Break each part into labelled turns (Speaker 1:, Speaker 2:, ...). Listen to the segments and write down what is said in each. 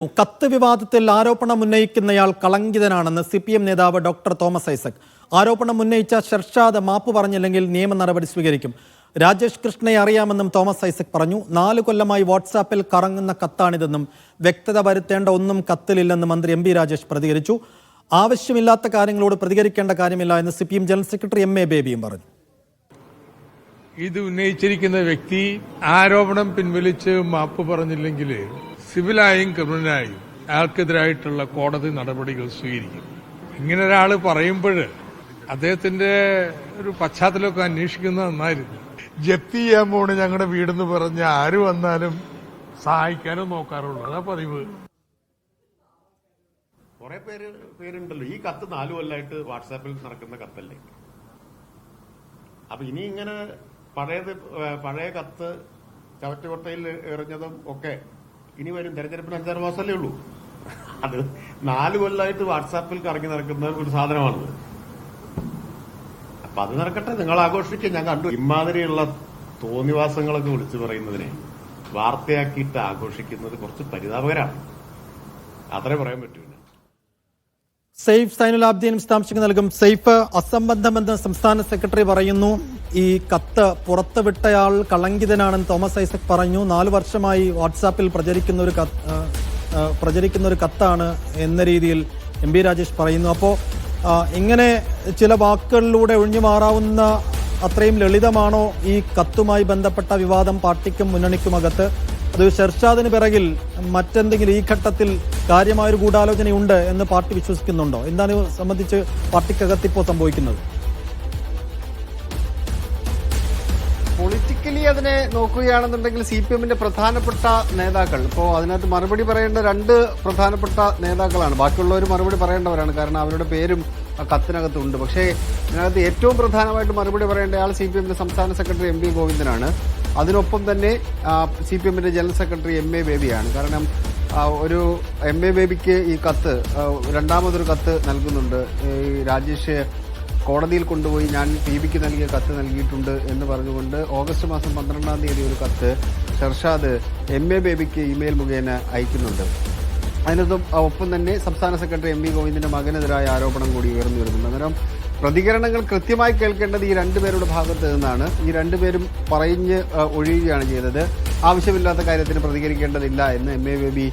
Speaker 1: കത്ത് വിവാദത്തിൽ ആരോപണം ഉന്നയിക്കുന്നയാൾ കളങ്കിതനാണെന്ന് CPM നേതാവ് ഡോക്ടർ തോമസ് ഐസക്. ആരോപണം ഉന്നയിച്ച ഷർഷാദ് മാപ്പ് പറഞ്ഞില്ലെങ്കിൽ നിയമ നടപടി സ്വീകരിക്കും. രാജേഷ് കൃഷ്ണയെ അറിയാമെന്നും തോമസ് ഐസക് പറഞ്ഞു. 4 കൊല്ലമായി വാട്സാപ്പിൽ കറങ്ങുന്ന കത്താണിതെന്നും വ്യക്തത വരുത്തേണ്ട ഒന്നും കത്തിലില്ലെന്ന് മന്ത്രി MB രാജേഷ് പ്രതികരിച്ചു. ആവശ്യമില്ലാത്ത കാര്യങ്ങളോട് പ്രതികരിക്കേണ്ട കാര്യമില്ല എന്ന് CPM ജനറൽ സെക്രട്ടറി MA ബേബിയും പറഞ്ഞു.
Speaker 2: ഇത് ഉന്നയിച്ചിരിക്കുന്ന വ്യക്തി ആരോപണം പിൻവലിച്ച് മാപ്പ് പറഞ്ഞില്ലെങ്കിൽ സിവിലായും ക്രിമിനലായും അയാൾക്കെതിരായിട്ടുള്ള കോടതി നടപടികൾ സ്വീകരിക്കും. ഇങ്ങനെ ഒരാൾ പറയുമ്പോൾ അദ്ദേഹത്തിന്റെ ഒരു പശ്ചാത്തലമൊക്കെ അന്വേഷിക്കുന്നത് നന്നായിരുന്നു. ജപ്തി ചെയ്യാൻ പോണ് ഞങ്ങളുടെ വീടെന്ന് പറഞ്ഞ് ആര് വന്നാലും സഹായിക്കാനും നോക്കാറുള്ളൂ. അതാ പതിവ്.
Speaker 3: കുറെ പേരുണ്ടല്ലോ ഈ കത്ത് 4 കൊല്ലമായിട്ട് വാട്സാപ്പിൽ നടക്കുന്ന കത്തല്ലേ. അപ്പൊ ഇനി ഇങ്ങനെ പഴയ കത്ത് ചവറ്റുകൊട്ടയിൽ എറിഞ്ഞതും ഒക്കെ ഇനി വരും. തെരഞ്ഞെടുപ്പിന് 5-6 മാസമല്ലേ ഉള്ളൂ. അത് 4 കൊല്ലമായിട്ട് വാട്സാപ്പിൽ കറങ്ങി നടക്കുന്ന ഒരു സാധനമാണത്. അപ്പൊ അത് നടക്കട്ടെ, നിങ്ങൾ ആഘോഷിക്കുക. ഞാൻ കണ്ടു ഇമാതിരിയുള്ള തോന്നിവാസങ്ങളൊക്കെ വിളിച്ചു പറയുന്നതിനെ വാർത്തയാക്കിയിട്ട് ആഘോഷിക്കുന്നത് കുറച്ച് പരിതാപകരമാണ്. അത്രേ പറയാൻ പറ്റൂ.
Speaker 1: സെയ്ഫ് സൈനുൽ ആബ്ദീൻ വിശദാംശങ്ങൾ നൽകും. സെയ്ഫ്, അസംബന്ധമെന്ന് സംസ്ഥാന സെക്രട്ടറി പറയുന്നു. ഈ കത്ത് പുറത്തുവിട്ടയാൾ കളങ്കിതനാണെന്ന് തോമസ് ഐസക് പറഞ്ഞു. 4 വർഷമായി വാട്സാപ്പിൽ പ്രചരിക്കുന്ന ഒരു കത്താണ് എന്ന രീതിയിൽ MB രാജേഷ് പറയുന്നു. അപ്പോൾ ഇങ്ങനെ ചില വാക്കുകളിലൂടെ ഒഴിഞ്ഞു മാറാവുന്ന അത്രയും ലളിതമാണോ ഈ കത്തുമായി ബന്ധപ്പെട്ട വിവാദം പാർട്ടിക്കും മുന്നണിക്കുമകത്ത്? അത് ഷർഷാദിന് പിറകിൽ മറ്റെന്തെങ്കിലും ഈ ഘട്ടത്തിൽ കാര്യമായൊരു ഗൂഢാലോചനയുണ്ട് എന്ന് പാർട്ടി വിശ്വസിക്കുന്നുണ്ടോ? എന്താണ് സംബന്ധിച്ച് പാർട്ടിക്കകത്ത് ഇപ്പോൾ സംഭവിക്കുന്നത്?
Speaker 4: പൊളിറ്റിക്കലി അതിനെ നോക്കുകയാണെന്നുണ്ടെങ്കിൽ CPMന്റെ പ്രധാനപ്പെട്ട നേതാക്കൾ ഇപ്പോൾ അതിനകത്ത് മറുപടി പറയേണ്ട 2 പ്രധാനപ്പെട്ട നേതാക്കളാണ്. ബാക്കിയുള്ളവർ മറുപടി പറയേണ്ടവരാണ്, കാരണം അവരുടെ പേരും കത്തിനകത്തുണ്ട്. പക്ഷേ ഇതിനകത്ത് ഏറ്റവും പ്രധാനമായിട്ട് മറുപടി പറയേണ്ട ആൾ CPMന്റെ സംസ്ഥാന സെക്രട്ടറി MB ഗോവിന്ദനാണ്. അതിനൊപ്പം തന്നെ CPMന്റെ ജനറൽ സെക്രട്ടറി MA ബേബിയാണ്. കാരണം ഒരു MA ബേബിക്ക് ഈ കത്ത് രണ്ടാമതൊരു കത്ത് നൽകുന്നുണ്ട്. രാജേഷ് കോടതിയിൽ കൊണ്ടുപോയി ഞാൻ PBക്ക് നൽകിയ കത്ത് നൽകിയിട്ടുണ്ട് എന്ന് പറഞ്ഞുകൊണ്ട് ഓഗസ്റ്റ് മാസം 12-ാം തീയതി ഒരു കത്ത് ഷർഷാദ് MA ബേബിക്ക് ഇമെയിൽ മുഖേന അയക്കുന്നുണ്ട്. അതിനൊപ്പം ഒപ്പം തന്നെ സംസ്ഥാന സെക്രട്ടറി MB ഗോവിന്ദന്റെ മകനെതിരായ ആരോപണം കൂടി ഉയർന്നു വരുന്നുണ്ട്. അന്നേരം പ്രതികരണങ്ങൾ കൃത്യമായി കേൾക്കേണ്ടത് ഈ 2 പേരുടെ ഭാഗത്ത് നിന്നാണ്. ഈ 2 പേരും പറഞ്ഞ് ഒഴിയുകയാണ് ചെയ്തത്. ആവശ്യമില്ലാത്ത കാര്യത്തിന് പ്രതികരിക്കേണ്ടതില്ല എന്ന് MA ബേബി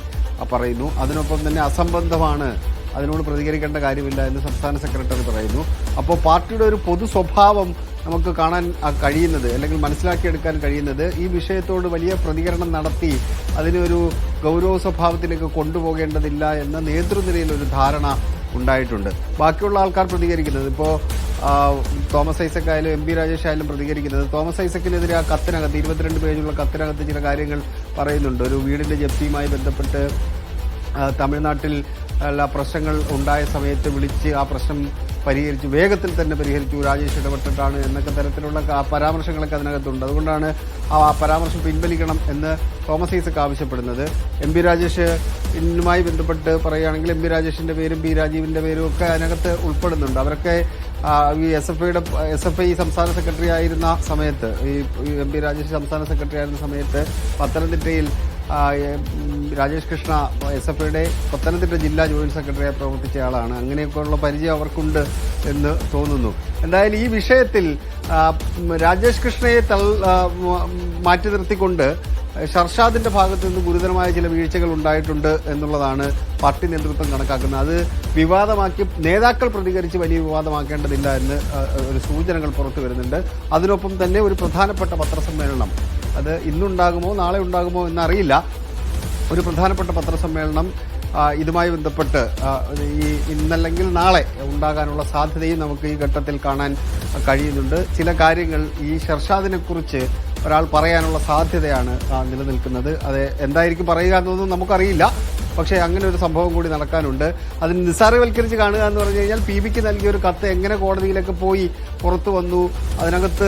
Speaker 4: പറയുന്നു. അതിനൊപ്പം തന്നെ അസംബന്ധമാണ്, അതിനോട് പ്രതികരിക്കേണ്ട കാര്യമില്ല എന്ന് സംസ്ഥാന സെക്രട്ടറി പറയുന്നു. അപ്പോൾ പാർട്ടിയുടെ ഒരു പൊതു സ്വഭാവം നമുക്ക് കാണാൻ കഴിയുന്നത്, അല്ലെങ്കിൽ മനസ്സിലാക്കിയെടുക്കാൻ കഴിയുന്നത്, ഈ വിഷയത്തോട് വലിയ പ്രതികരണം നടത്തി അതിനൊരു ഗൗരവ സ്വഭാവത്തിലേക്ക് കൊണ്ടുപോകേണ്ടതില്ല എന്ന നേതൃനിരയിൽ ഒരു ധാരണ ഉണ്ടായിട്ടുണ്ട്. ബാക്കിയുള്ള ആൾക്കാർ പ്രതികരിക്കുന്നത്, ഇപ്പോൾ തോമസ് ഐസക് ആയാലും MB രാജേഷ് ആയാലും പ്രതികരിക്കുന്നത്, തോമസ് ഐസക്കിനെതിരെ ആ കത്തിനകത്ത് 22 പേജുള്ള കത്തിനകത്ത് ചില കാര്യങ്ങൾ പറയുന്നുണ്ട്. ഒരു വീടിന്റെ ജപ്തിയുമായി ബന്ധപ്പെട്ട് തമിഴ്നാട്ടിൽ പ്രശ്നങ്ങൾ ഉണ്ടായ സമയത്ത് വിളിച്ച് ആ പ്രശ്നം പരിഹരിച്ചു, വേഗത്തിൽ തന്നെ പരിഹരിച്ചു, രാജേഷ് ഇടപെട്ടിട്ടാണ് എന്നൊക്കെ തരത്തിലുള്ള പരാമർശങ്ങളൊക്കെ അതിനകത്തുണ്ട്. അതുകൊണ്ടാണ് ആ പരാമർശം പിൻവലിക്കണം എന്ന് തോമസ് ഐസക് ആവശ്യപ്പെടുന്നത്. MB രാജേഷിനുമായി ബന്ധപ്പെട്ട് പറയുകയാണെങ്കിൽ MB രാജേഷിന്റെ പേരും P രാജീവിന്റെ പേരും ഒക്കെ അതിനകത്ത് ഉൾപ്പെടുന്നുണ്ട്. അവരൊക്കെ ഈ SFI സംസ്ഥാന സെക്രട്ടറി ആയിരുന്ന സമയത്ത്, ഈ MB രാജേഷ് സംസ്ഥാന സെക്രട്ടറി ആയിരുന്ന സമയത്ത് പത്തനംതിട്ടയിൽ രാജേഷ് കൃഷ്ണ SFIയുടെ പത്തനംതിട്ട ജില്ലാ ജോയിന്റ് സെക്രട്ടറിയായി പ്രവർത്തിച്ചയാളാണ്. അങ്ങനെയൊക്കെയുള്ള പരിചയം അവർക്കുണ്ട് എന്ന് തോന്നുന്നു. എന്തായാലും ഈ വിഷയത്തിൽ രാജേഷ് കൃഷ്ണയെ മാറ്റി നിർത്തിക്കൊണ്ട് ഷർഷാദിന്റെ ഭാഗത്ത് നിന്ന് ഗുരുതരമായ ചില വീഴ്ചകൾ ഉണ്ടായിട്ടുണ്ട് എന്നുള്ളതാണ് പാർട്ടി നേതൃത്വം കണക്കാക്കുന്നത്. അത് വിവാദമാക്കി നേതാക്കൾ പ്രതികരിച്ച് വലിയ വിവാദമാക്കേണ്ടതില്ല എന്ന് ഒരു സൂചനകൾ പുറത്തു വരുന്നുണ്ട്. അതിനൊപ്പം തന്നെ ഒരു പ്രധാനപ്പെട്ട പത്രസമ്മേളനം, അത് ഇന്നുണ്ടാകുമോ നാളെ ഉണ്ടാകുമോ എന്നറിയില്ല, ഒരു പ്രധാനപ്പെട്ട പത്രസമ്മേളനം ഇതുമായി ബന്ധപ്പെട്ട് ഇന്നല്ലെങ്കിൽ നാളെ ഉണ്ടാകാനുള്ള സാധ്യതയും നമുക്ക് ഈ ഘട്ടത്തിൽ കാണാൻ കഴിയുന്നുണ്ട്. ചില കാര്യങ്ങൾ ഈ ഷർഷാദിനെ കുറിച്ച് ഒരാൾ പറയാനുള്ള സാധ്യതയാണ് നിലനിൽക്കുന്നത്. അത് എന്തായിരിക്കും പറയുക എന്നൊന്നും നമുക്കറിയില്ല. പക്ഷേ അങ്ങനെ ഒരു സംഭവം കൂടി നടക്കാനുണ്ട്. അതിന് നിസ്സാരവൽക്കരിച്ച് കാണുക എന്ന് പറഞ്ഞു കഴിഞ്ഞാൽ PBക്ക് നൽകിയ ഒരു കത്ത് എങ്ങനെ കോടതിയിലൊക്കെ പോയി പുറത്തു വന്നു, അതിനകത്ത്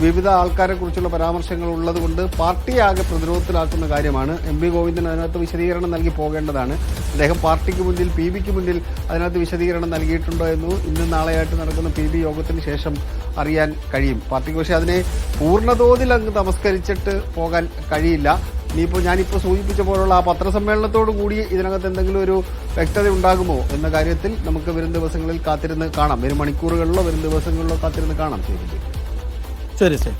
Speaker 4: വിവിധ ആൾക്കാരെ കുറിച്ചുള്ള പരാമർശങ്ങൾ ഉള്ളത് കൊണ്ട് പാർട്ടിയെ ആകെ പ്രതിരോധത്തിലാക്കുന്ന കാര്യമാണ്. MB ഗോവിന്ദൻ അതിനകത്ത് വിശദീകരണം നൽകി പോകേണ്ടതാണ്. അദ്ദേഹം പാർട്ടിക്ക് മുന്നിൽ PBക്ക് മുന്നിൽ അതിനകത്ത് വിശദീകരണം നൽകിയിട്ടുണ്ടോ എന്ന് ഇന്നും നാളെയായിട്ട് നടക്കുന്ന PB യോഗത്തിന് ശേഷം അറിയാൻ കഴിയും പാർട്ടിക്ക്. പക്ഷേ അതിനെ പൂർണ്ണതോതിൽ അങ്ങ് തമസ്കരിച്ചിട്ട് പോകാൻ കഴിയില്ല. ഇനിയിപ്പോൾ ഞാനിപ്പോൾ സൂചിപ്പിച്ച പോലുള്ള ആ പത്രസമ്മേളനത്തോടു കൂടി ഇതിനകത്ത് എന്തെങ്കിലും ഒരു വ്യക്തത ഉണ്ടാകുമോ എന്ന കാര്യത്തിൽ നമുക്ക് വരും ദിവസങ്ങളിൽ കാത്തിരുന്ന് കാണാം. വരും മണിക്കൂറുകളിലോ വരും ദിവസങ്ങളിലോ കാത്തിരുന്ന് കാണാം.
Speaker 1: ശരി ശരി.